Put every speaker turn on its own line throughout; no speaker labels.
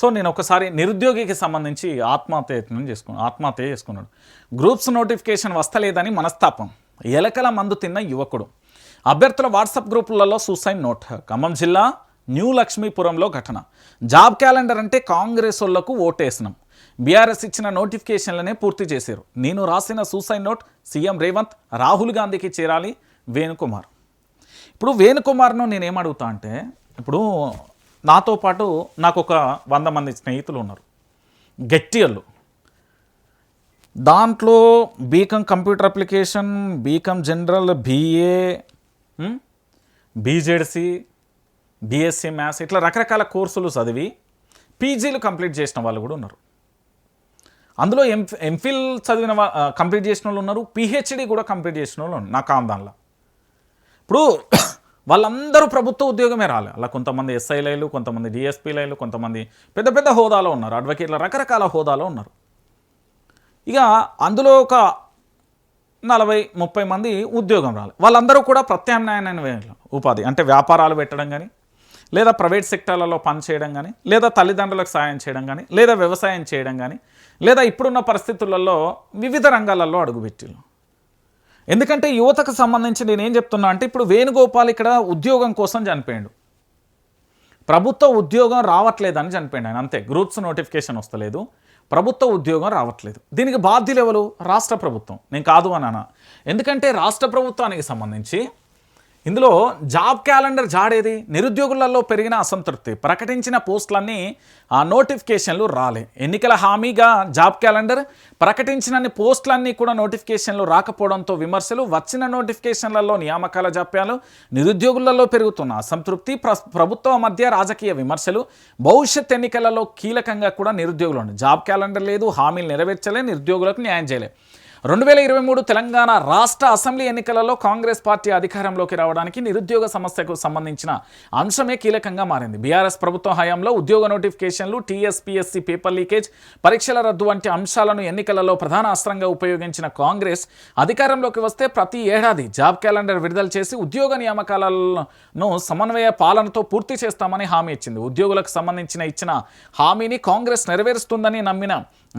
So నేను ఒకసారి నిరుద్యోగికి సంబంధించి ఆత్మహత్య చేసుకున్నాడు. గ్రూప్స్ నోటిఫికేషన్ వస్తలేదని మనస్తాపం, ఎలకల మందు తిన్న యువకుడు. అభ్యర్థుల వాట్సాప్ గ్రూపులలో సూసైడ్ నోట్. ఖమ్మం జిల్లా న్యూ లక్ష్మీపురంలో ఘటన. జాబ్ క్యాలెండర్ అంటే కాంగ్రెస్ వాళ్ళకు ఓటేసినాం, బీఆర్ఎస్ ఇచ్చిన నోటిఫికేషన్లనే పూర్తి చేశారు. నేను రాసిన suicide note CM Revanth, Rahul గాంధీకి చేరాలి. వేణుకుమార్. ఇప్పుడు వేణుకుమార్ను నేనేమడుగుతా అంటే, ఇప్పుడు నాతో పాటు నాకు ఒక 100 మంది స్నేహితులు ఉన్నారు, గట్టియళ్ళు. దాంట్లో BCom computer application, BCom general, BA, BZC, BSc maths, ఇట్లా రకరకాల కోర్సులు చదివి పీజీలు కంప్లీట్ చేసిన వాళ్ళు కూడా ఉన్నారు. అందులో ఎంఫిల్ చదివిన కంప్లీట్ చేసిన వాళ్ళు ఉన్నారు, పిహెచ్డి కూడా కంప్లీట్ చేసిన వాళ్ళు ఉన్నారు. నాకు దానిలో ఇప్పుడు వాళ్ళందరూ ప్రభుత్వ ఉద్యోగమే రాలే. అలా కొంతమంది ఎస్ఐలైలు, కొంతమంది డిఎస్పీలైలు, కొంతమంది పెద్ద పెద్ద హోదాలో ఉన్నారు, అడ్వకేట్ల రకరకాల హోదాలో ఉన్నారు. ఇక అందులో ఒక 40-30 మంది ఉద్యోగం రాలి. వాళ్ళందరూ కూడా ప్రత్యామ్నాయమైన ఉపాధి అంటే వ్యాపారాలు పెట్టడం కానీ, లేదా ప్రైవేట్ సెక్టార్లలో పనిచేయడం కానీ, లేదా తల్లిదండ్రులకు సాయం చేయడం కానీ, లేదా వ్యవసాయం చేయడం కానీ, లేదా ఇప్పుడున్న పరిస్థితులలో వివిధ రంగాలలో అడుగుపెట్టిలు. ఎందుకంటే యువతకు సంబంధించి నేనేం చెప్తున్నా అంటే, ఇప్పుడు వేణుగోపాల్ ఇక్కడ ఉద్యోగం కోసం చనిపోయాడు, ప్రభుత్వ ఉద్యోగం రావట్లేదని చనిపోయాడు ఆయన, అంతే. గ్రూప్స్ నోటిఫికేషన్ వస్తలేదు, ప్రభుత్వ ఉద్యోగం రావట్లేదు. దీనికి బాధ్యులు ఎవరు? రాష్ట్ర ప్రభుత్వం. నేను కాదు అన్నా, ఎందుకంటే రాష్ట్ర ప్రభుత్వానికి సంబంధించి ఇందులో జాబ్ క్యాలెండర్ జాడేది. నిరుద్యోగులలో పెరిగిన అసంతృప్తి, ప్రకటించిన పోస్టులన్నీ ఆ నోటిఫికేషన్లు రాలే. ఎన్నికల హామీగా జాబ్ క్యాలెండర్, ప్రకటించినన్ని పోస్టులన్నీ కూడా నోటిఫికేషన్లు రాకపోవడంతో విమర్శలు, వచ్చిన నోటిఫికేషన్లలో నియామకాల జాప్యాలు, నిరుద్యోగులలో పెరుగుతున్న అసంతృప్తి, ప్రభుత్వం మధ్య రాజకీయ విమర్శలు, భవిష్యత్ ఎన్నికలలో కీలకంగా కూడా నిరుద్యోగులు. జాబ్ క్యాలెండర్ లేదు, హామీలు నెరవేర్చలే, నిరుద్యోగులకు న్యాయం చేయలే. 2023 తెలంగాణ రాష్ట్ర అసెంబ్లీ ఎన్నికలలో కాంగ్రెస్ పార్టీ అధికారంలోకి రావడానికి నిరుద్యోగ సమస్యకు సంబంధించిన అంశమే కీలకంగా మారింది. బీఆర్ఎస్ ప్రభుత్వ హయాంలో ఉద్యోగ నోటిఫికేషన్లు, టీఎస్పీఎస్సీ పేపర్ లీకేజ్, పరీక్షల రద్దు వంటి అంశాలను ఎన్నికలలో ప్రధాన అస్త్రంగా ఉపయోగించిన కాంగ్రెస్ అధికారంలోకి వస్తే ప్రతి ఏడాది జాబ్ క్యాలెండర్ విడుదల చేసి ఉద్యోగ నియామకాలను సమన్వయ పాలనతో పూర్తి చేస్తామని హామీ ఇచ్చింది. ఉద్యోగులకు సంబంధించిన ఇచ్చిన హామీని కాంగ్రెస్ నెరవేరుస్తుందని నమ్మిన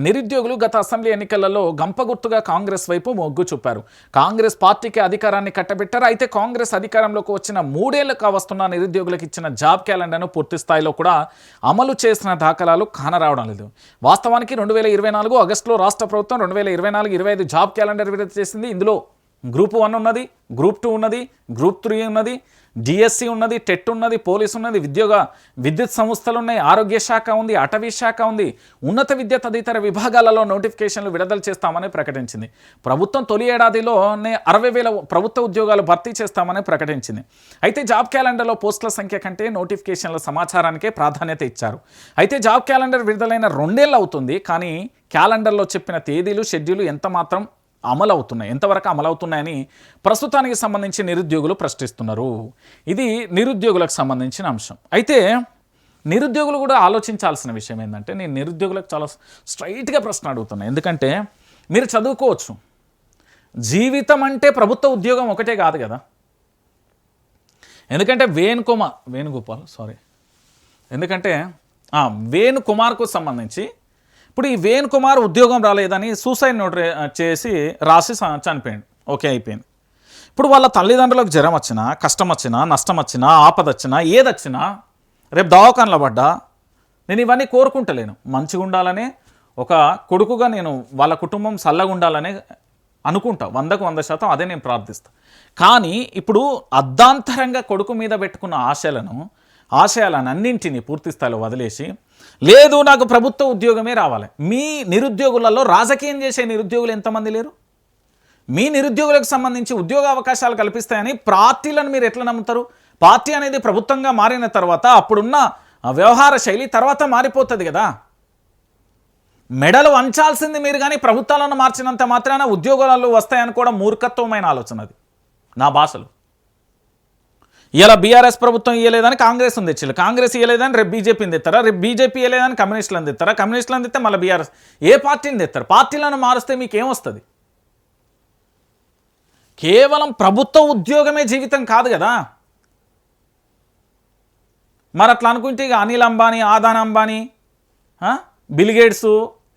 నిరుద్యోగులు గత అసెంబ్లీ ఎన్నికలలో గంపగుర్తుగా కాంగ్రెస్ వైపు మొగ్గు చూపారు. కాంగ్రెస్ పార్టీకి అధికారాన్ని కట్టబెట్టారు. అయితే కాంగ్రెస్ అధికారంలోకి వచ్చిన 3 ఏళ్లుగా వస్తున్న నిరుద్యోగులకు ఇచ్చిన జాబ్ క్యాలెండర్ను పూర్తి స్థాయిలో కూడా అమలు చేసిన దాఖలాలు కానరావడం లేదు. వాస్తవానికి 2024 ఆగస్టులో రాష్ట్ర ప్రభుత్వం 2024-25 జాబ్ క్యాలెండర్ విడుదల చేసింది. ఇందులో గ్రూప్ 1 ఉన్నది, గ్రూప్ 2 ఉన్నది, గ్రూప్ 3 ఉన్నది, డిఎస్సి ఉన్నది, టెట్ ఉన్నది, పోలీసు ఉన్నది, విద్యుత్ సంస్థలు ఉన్నాయి, ఆరోగ్య శాఖ ఉంది, అటవీ శాఖ ఉంది, ఉన్నత విద్య తదితర విభాగాలలో నోటిఫికేషన్లు విడుదల చేస్తామని ప్రకటించింది. ప్రభుత్వం తొలి ఏడాదిలోనే 60,000 ప్రభుత్వ ఉద్యోగాలు భర్తీ చేస్తామని ప్రకటించింది. అయితే జాబ్ క్యాలెండర్లో పోస్టుల సంఖ్య కంటే నోటిఫికేషన్ల సమాచారానికే ప్రాధాన్యత ఇచ్చారు. అయితే జాబ్ క్యాలెండర్ విడుదలైన 2 ఏళ్ళు అవుతుంది, కానీ క్యాలెండర్లో చెప్పిన తేదీలు, షెడ్యూలు ఎంత మాత్రం ఎంతవరకు అమలవుతున్నాయని ప్రస్తుతానికి సంబంధించి నిరుద్యోగులు ప్రశ్నిస్తున్నారు. ఇది నిరుద్యోగులకు సంబంధించిన అంశం. అయితే నిరుద్యోగులు కూడా ఆలోచించాల్సిన విషయం ఏంటంటే, నేను నిరుద్యోగులకు చాలా స్ట్రైట్గా ప్రశ్న అడుగుతున్నాను. ఎందుకంటే మీరు చదువుకోవచ్చు, జీవితం అంటే ప్రభుత్వ ఉద్యోగం ఒకటే కాదు కదా. ఎందుకంటే వేణుకుమార్కు సంబంధించి ఇప్పుడు ఈ వేణుకుమార్ ఉద్యోగం రాలేదని సూసైడ్ నోట్ చేసి రాసి చనిపోయాడు. ఓకే, అయిపోయింది. ఇప్పుడు వాళ్ళ తల్లిదండ్రులకు జ్వరం వచ్చినా, కష్టం వచ్చినా, నష్టం వచ్చినా, ఆపద వచ్చినా, ఏదొచ్చినా, రేపు దవాఖానలో పడ్డా నేను ఇవన్నీ కోరుకుంటలేను. మంచిగా ఉండాలనే ఒక కొడుకుగా నేను వాళ్ళ కుటుంబం చల్లగా ఉండాలనే అనుకుంటా. 100% అదే నేను ప్రార్థిస్తాను. కానీ ఇప్పుడు అర్ధాంతరంగా కొడుకు మీద పెట్టుకున్న ఆశయాలన్నింటినీ పూర్తి స్థాయిలో వదిలేసి, లేదు నాకు ప్రభుత్వ ఉద్యోగమే రావాలి. మీ నిరుద్యోగులలో రాజకీయం చేసే నిరుద్యోగులు ఎంతమంది లేరు? మీ నిరుద్యోగులకు సంబంధించి ఉద్యోగ అవకాశాలు కల్పిస్తాయని పార్టీలను మీరు ఎట్లా నమ్ముతారు? పార్టీ అనేది ప్రభుత్వంగా మారిన తర్వాత అప్పుడున్న వ్యవహార శైలి తర్వాత మారిపోతుంది కదా. మెడలు వంచాల్సింది మీరు, కానీ ప్రభుత్వాలను మార్చినంత మాత్రాన ఉద్యోగాలు వస్తాయనుకోవడం మూర్ఖత్వమైన ఆలోచన. అది నా భాషలో. ఇలా బీఆర్ఎస్ ప్రభుత్వం ఇవ్వలేదని కాంగ్రెస్ ఉంది తెచ్చారు, కాంగ్రెస్ ఇవ్వలేదని రేపు బీజేపీని తెస్తారా, రేపు బీజేపీ ఇవ్వలేదని కమ్యూనిస్టులను తెస్తారా, కమ్యూనిస్టులను తెస్తే మళ్ళీ బీఆర్ఎస్, ఏ పార్టీని తెస్తారు? పార్టీలను మారుస్తే మీకేమొస్తుంది? కేవలం ప్రభుత్వ ఉద్యోగమే జీవితం కాదు కదా. మరి అట్లా అనుకుంటే ఇక Anil Ambani, Adani Ambani, Bill Gates,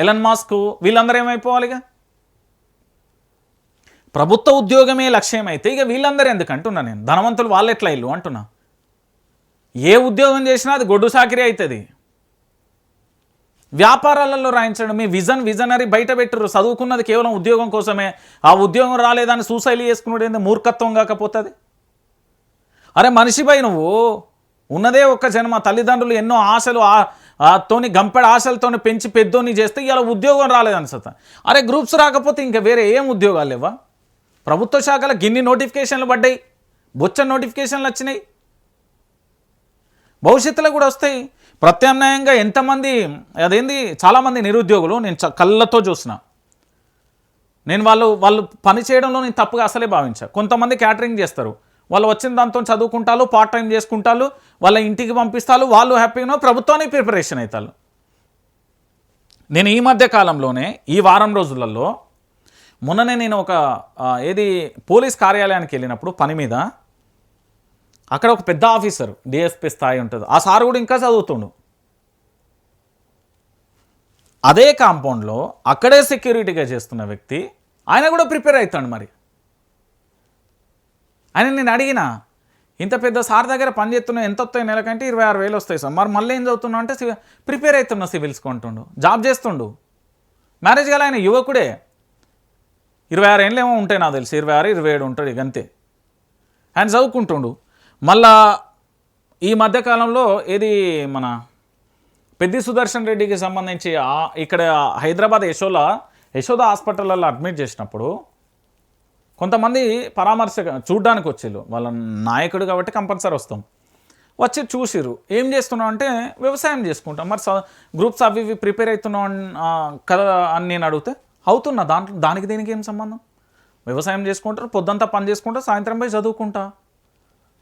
Elon Musk వీళ్ళందరూ ఏమైపోవాలిగా? ప్రభుత్వ ఉద్యోగమే లక్ష్యం అయితే ఇక వీళ్ళందరూ ఎందుకు అంటున్నా నేను. ధనవంతులు వాళ్ళు ఎట్లా ఇల్లు అంటున్నా. ఏ ఉద్యోగం చేసినా అది గొడ్డు సాకిరీ అవుతుంది. వ్యాపారాలలో రాయించడం, మీ విజనరీ బయట పెట్టరు. చదువుకున్నది కేవలం ఉద్యోగం కోసమే. ఆ ఉద్యోగం రాలేదని సూసైడ్ చేసుకున్నాడు ఏంది? మూర్ఖత్వం కాకపోతుంది. అరే మనిషిపై నువ్వు ఉన్నదే ఒక్క జన్మ, తల్లిదండ్రులు ఎన్నో ఆశలు తోని గంపెడ ఆశలతోని పెంచి పెద్దోని చేస్తే ఇలా ఉద్యోగం రాలేదని సత. అరే గ్రూప్స్ రాకపోతే ఇంకా వేరే ఏం ఉద్యోగాలు లేవా? ప్రభుత్వ శాఖల గిన్ని నోటిఫికేషన్లు పడ్డాయి, బొచ్చ నోటిఫికేషన్లు వచ్చినాయి, భవిష్యత్తులో కూడా వస్తాయి. ప్రత్యామ్నాయంగా ఎంతమంది అదేంది చాలామంది నిరుద్యోగులు నేను కళ్ళతో చూసిన. నేను వాళ్ళు పని చేయడంలో నేను తప్పుగా అసలే భావించా. కొంతమంది క్యాటరింగ్ చేస్తారు, వాళ్ళు వచ్చిన దాంతో చదువుకుంటారు, పార్ట్ టైం చేసుకుంటారు, వాళ్ళ ఇంటికి పంపిస్తారు, వాళ్ళు హ్యాపీగా ప్రభుత్వానికి ప్రిపరేషన్ అవుతారు. నేను ఈ మధ్య కాలంలోనే ఈ వారం రోజులలో మొన్ననే నేను ఒక పోలీస్ కార్యాలయానికి వెళ్ళినప్పుడు పని మీద, అక్కడ ఒక పెద్ద ఆఫీసర్ డిఎస్పీ స్థాయి ఉంటుంది, ఆ సార్ కూడా ఇంకా చదువుతుండు. అదే కాంపౌండ్లో అక్కడే సెక్యూరిటీగా చేస్తున్న వ్యక్తి ఆయన కూడా ప్రిపేర్ అవుతాడు. మరి ఆయన నేను అడిగిన, ఇంత పెద్ద సార్ దగ్గర పని చేస్తున్నా ఎంత వస్తాయి నెలకంటే 26,000 వస్తాయి సార్. మరి మళ్ళీ ఏం చదువుతున్నా అంటే ప్రిపేర్ అవుతున్నా సివిల్స్ కొంటుండు, జాబ్ చేస్తుండు. మ్యారేజ్ గల ఆయన యువకుడే, 26 ఏళ్ళు ఏమో ఉంటాయి నాకు తెలిసి, 26, 27 ఉంటాడు ఇక అంతే. ఆయన చదువుకుంటుండు. మళ్ళా ఈ మధ్యకాలంలో మన పెద్ది సుదర్శన్ రెడ్డికి సంబంధించి ఇక్కడ హైదరాబాద్ యశోద హాస్పిటల్లో అడ్మిట్ చేసినప్పుడు కొంతమంది పరామర్శ చూడ్డానికి వచ్చేళ్ళు. వాళ్ళ నాయకుడు కాబట్టి కంపల్సరీ వస్తాం. వచ్చి చూసిరు, ఏం చేస్తున్నావు అంటే వ్యవసాయం చేసుకుంటాం. మరి గ్రూప్స్ అవి ఇవి ప్రిపేర్ అవుతున్నావు కదా అని నేను అడిగితే, అవుతున్నా. దానికి దీనికి ఏం సంబంధం? వ్యవసాయం చేసుకుంటారు, పొద్దంతా పని చేసుకుంటారు, సాయంత్రం పోయి చదువుకుంటా.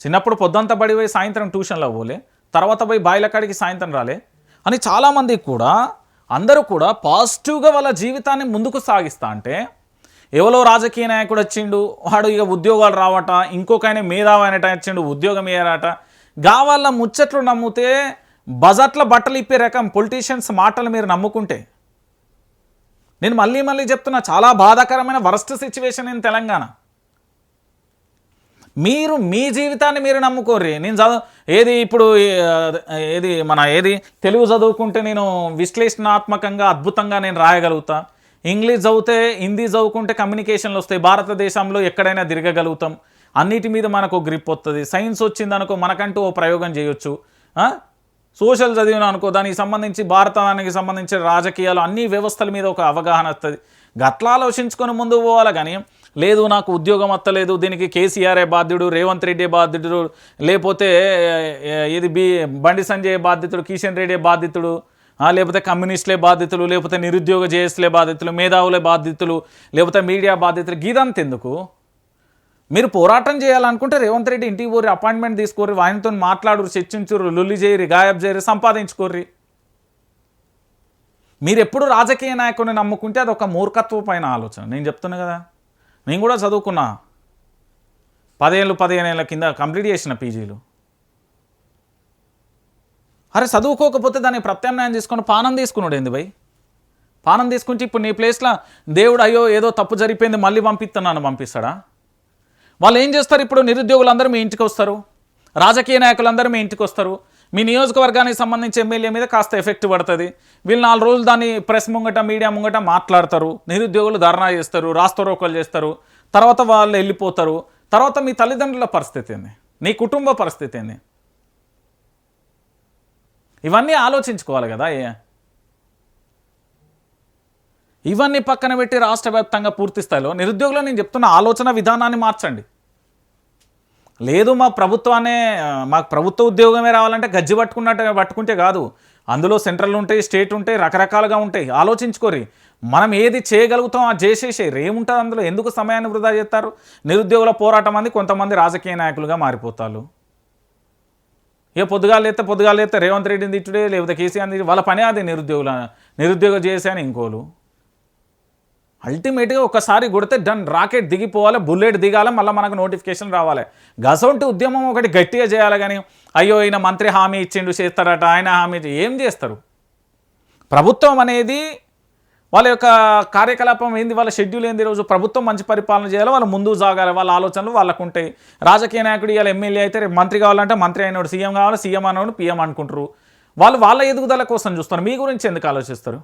చిన్నప్పుడు పొద్దంతా బడి పోయి సాయంత్రం ట్యూషన్లో పోలే, తర్వాత పోయి బాయిల కాడికి సాయంత్రం రాలే అని చాలామంది కూడా అందరూ కూడా పాజిటివ్గా వాళ్ళ జీవితాన్ని ముందుకు సాగిస్తా అంటే, ఎవరో రాజకీయ నాయకుడు వచ్చిండు, వాడు ఇక ఉద్యోగాలు రావట, ఇంకొక మేధావి అనేట వచ్చిండు, ఉద్యోగం ఇయ్యారట, గావాళ్ళ ముచ్చట్లు నమ్మితే బజార్లో బట్టలు ఇప్పే రకం పొలిటీషియన్స్ మాటలు మీరు నమ్ముకుంటే, నేను మళ్ళీ చెప్తున్నా, చాలా బాధాకరమైన వరస్ట్ సిచ్యువేషన్ ఇన్ తెలంగాణ. మీరు మీ జీవితాన్ని మీరు నమ్ముకోర్రి. నేను ఇప్పుడు తెలుగు చదువుకుంటే నేను విశ్లేషణాత్మకంగా అద్భుతంగా నేను రాయగలుగుతా, ఇంగ్లీష్ చదివితే హిందీ చదువుకుంటే కమ్యూనికేషన్లు వస్తాయి, భారతదేశంలో ఎక్కడైనా తిరగగలుగుతాం, అన్నిటి మీద మనకు గ్రిప్ వస్తుంది, సైన్స్ వచ్చిందనుకో మనకంటూ ఓ ప్రయోగం చేయొచ్చు, సోషల్ చదివిన అనుకో దానికి సంబంధించి భారతానికి సంబంధించిన రాజకీయాలు అన్ని వ్యవస్థల మీద ఒక అవగాహన వస్తుంది. గట్లా ఆలోచించుకొని ముందు పోవాలి. కానీ లేదు నాకు ఉద్యోగం వస్తలేదు, దీనికి కేసీఆర్ఏ బాధ్యుడు, రేవంత్ రెడ్డి బాధ్యుడు, లేకపోతే బండి సంజయ్ బాధ్యతుడు, కిషన్ రెడ్డి బాధ్యతుడు, లేకపోతే కమ్యూనిస్టులే బాధ్యతలు, లేకపోతే నిరుద్యోగ జేఎస్లే బాధ్యతలు, మేధావులే బాధ్యతలు, లేకపోతే మీడియా బాధ్యతలు, గీదంత ఎందుకు? మీరు పోరాటం చేయాలనుకుంటే రేవంత్ రెడ్డి ఇంటికి పోరి, అపాయింట్మెంట్ తీసుకోర్రి, ఆయనతో మాట్లాడురు, చర్చించుర్రు, లొల్లి చేయరి, గాయబ్ చేయరి, సంపాదించుకోర్రి. మీరు ఎప్పుడు రాజకీయ నాయకుడిని నమ్ముకుంటే అది ఒక మూర్ఖత్వపైన ఆలోచన. నేను చెప్తున్నా కదా, నేను కూడా చదువుకున్నా, 15 ఏళ్ళ కింద కంప్లీట్ చేసిన పీజీలు. అరే చదువుకోకపోతే దాన్ని ప్రత్యామ్నాయం తీసుకొని పానం తీసుకున్నాడు ఏంది భయ్? పానం తీసుకుంటే ఇప్పుడు నీ ప్లేస్లో దేవుడు అయ్యో ఏదో తప్పు జరిగిపోయింది మళ్ళీ పంపిస్తాడా? వాళ్ళు ఏం చేస్తారు? ఇప్పుడు నిరుద్యోగులందరూ మీ ఇంటికి వస్తారు, రాజకీయ నాయకులందరూ మీ ఇంటికి వస్తారు, మీ నియోజకవర్గానికి సంబంధించి ఎమ్మెల్యే మీద కాస్త ఎఫెక్ట్ పడుతుంది, వీళ్ళు 4 రోజులు దాన్ని ప్రెస్ ముంగట మీడియా ముంగట మాట్లాడతారు, నిరుద్యోగులు ధర్నా చేస్తారు, రాస్తారోకోలు చేస్తారు, తర్వాత వాళ్ళు వెళ్ళిపోతారు. తర్వాత మీ తల్లిదండ్రుల పరిస్థితి ఏంది, నీ కుటుంబ పరిస్థితి ఏంది? ఇవన్నీ ఆలోచించుకోవాలి కదా. ఇవన్నీ పక్కన పెట్టి రాష్ట్ర వ్యాప్తంగా పూర్తి స్థాయిలో నిరుద్యోగులు నేను చెప్తున్న ఆలోచన విధానాన్ని మార్చండి. లేదు మాకు ప్రభుత్వ ఉద్యోగమే రావాలంటే గజ్జి పట్టుకుంటే కాదు, అందులో సెంట్రల్ ఉంటాయి, స్టేట్ ఉంటాయి, రకరకాలుగా ఉంటాయి. ఆలోచించుకోరి, మనం ఏది చేయగలుగుతాం అది చేసేసేరు. ఏముంటుంది అందులో? ఎందుకు సమయాన్ని వృధా చేస్తారు? నిరుద్యోగుల పోరాటం అంది కొంతమంది రాజకీయ నాయకులుగా మారిపోతారు. పొద్దుగాలేస్తే రేవంత్ రెడ్డిని తిట్టుడే, లేకపోతే కేసీఆర్ వాళ్ళ పనే అది. నిరుద్యోగ చేశాను ఇంకోలు. అల్టిమేట్గా ఒకసారి కొడితే డన్, రాకెట్ దిగిపోవాలి, బుల్లెట్ దిగాలి, మళ్ళీ మనకు నోటిఫికేషన్ రావాలి. గసొంటి ఉద్యమం ఒకటి గట్టిగా చేయాలి. కానీ అయ్యో ఈయన మంత్రి హామీ ఇచ్చిండు చేస్తారట, ఆయన హామీ ఏం చేస్తారు? ప్రభుత్వం అనేది వాళ్ళ యొక్క కార్యకలాపం ఏంది, వాళ్ళ షెడ్యూల్ ఏంది, రోజు ప్రభుత్వం మంచి పరిపాలన చేయాలి, వాళ్ళు ముందుకు సాగాలి, వాళ్ళ ఆలోచనలు వాళ్ళకు ఉంటాయి. రాజకీయ నాయకుడు ఇవాళ ఎమ్మెల్యే అయితే రేపు మంత్రి కావాలంటే మంత్రి అయినోడు సీఎం కావాలి, సీఎం అయినోడు పీఎం అనుకుంటారు. వాళ్ళు వాళ్ళ ఎదుగుదల కోసం చూస్తారు, మీ గురించి ఎందుకు ఆలోచిస్తారు?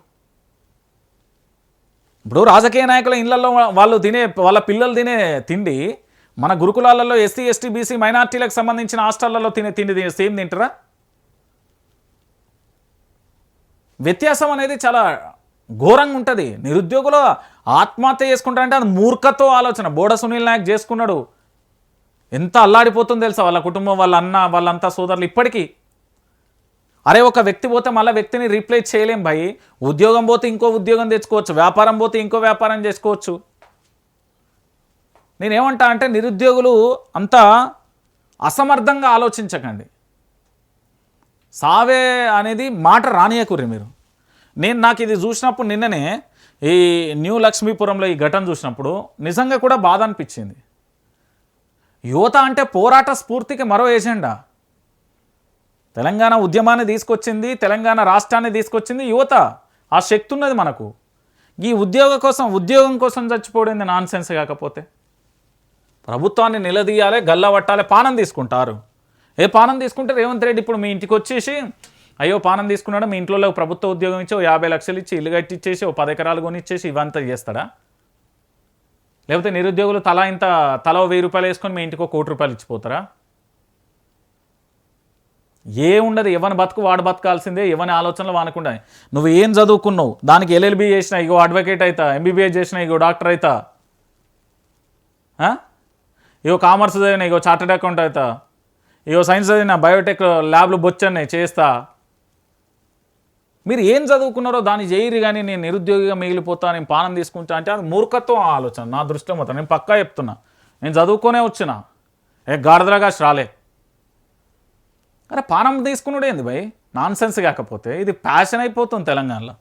ఇప్పుడు రాజకీయ నాయకుల ఇళ్లలో వాళ్ళు వాళ్ళ పిల్లలు తినే తిండి మన గురుకులాలలో ఎస్సీ ఎస్టీ బీసీ మైనార్టీలకు సంబంధించిన హాస్టళ్లలో తినే తిండి సేమ్ తింటారా? వ్యత్యాసం అనేది చాలా ఘోరంగా ఉంటుంది. నిరుద్యోగులు ఆత్మహత్య చేసుకుంటారంటే అది మూర్ఖత్వ ఆలోచన. బోడ సునీల్ నాయక్ చేసుకున్నాడు, ఎంత అల్లాడిపోతుందో తెలుసా వాళ్ళ కుటుంబం, వాళ్ళ అన్న, వాళ్ళంతా సోదరులు ఇప్పటికీ. అరే ఒక వ్యక్తి పోతే మళ్ళీ వ్యక్తిని రీప్లేస్ చేయలేం భయ్. ఉద్యోగం పోతే ఇంకో ఉద్యోగం తెచ్చుకోవచ్చు, వ్యాపారం పోతే ఇంకో వ్యాపారం చేసుకోవచ్చు. నేనేమంటా అంటే నిరుద్యోగులు అంతా అసమర్థంగా ఆలోచించకండి. సావే అనేది మాట రానియకుర్రి మీరు. నాకు ఇది చూసినప్పుడు నిన్ననే ఈ న్యూ లక్ష్మీపురంలో ఈ ఘటన చూసినప్పుడు నిజంగా కూడా బాధ అనిపించింది. యువత అంటే పోరాట స్ఫూర్తికి మరో ఎజెండా. తెలంగాణ ఉద్యమాన్ని తీసుకొచ్చింది, తెలంగాణ రాష్ట్రాన్ని తీసుకొచ్చింది యువత. ఆ శక్తి ఉన్నది మనకు. ఈ ఉద్యోగం కోసం చచ్చిపోయింది నాన్ సెన్స్. కాకపోతే ప్రభుత్వాన్ని నిలదీయాలి, గల్లబట్టాలి. పానం తీసుకుంటారు. పానం తీసుకుంటే రేవంత్ రెడ్డి ఇప్పుడు మీ ఇంటికి వచ్చేసి అయ్యో పానం తీసుకున్నాడు, మీ ఇంట్లో ప్రభుత్వ ఉద్యోగం ఇచ్చి 50 లక్షలు ఇచ్చి ఇల్లు కట్టిచ్చేసి 10 ఎకరాలు కొనిచ్చేసి ఇవంతా చేస్తాడా? లేకపోతే నిరుద్యోగులు తలో 1000 రూపాయలు వేసుకొని మీ ఇంటికి 1 కోటి రూపాయలు ఇచ్చిపోతారా? ఉండదు. ఎవరి బతుకు వాడు బతకాల్సిందే, ఎవరి ఆలోచనలు వానకుండా. నువ్వు ఏం చదువుకున్నావు, దానికి LLB చేసినా ఇగో అడ్వకేట్ అవుతా, MBBS చేసినా ఇగో డాక్టర్ అవుతా, ఇగో కామర్స్ చదివినా ఇగో చార్టెడ్ అకౌంట్ అవుతా, ఇగో సైన్స్ చదివినా బయోటెక్ ల్యాబ్లు బొచ్చన్నాయి చేస్తా. మీరు ఏం చదువుకున్నారో దాన్ని చేయరు. కానీ నేను నిరుద్యోగిగా మిగిలిపోతా, నేను పానం తీసుకుంటా అంటే అది మూర్ఖత్వం ఆలోచన నా దృష్టిలో మొత్తం. నేను పక్కా చెప్తున్నా, నేను చదువుకొనే వచ్చిన గాడిదలాగా రాలే. అరే పానం తీసుకున్నాడు ఏంది భయ్, నాన్ సెన్స్. కాకపోతే ఇది ప్యాషన్ అయిపోతుంది తెలంగాణలో.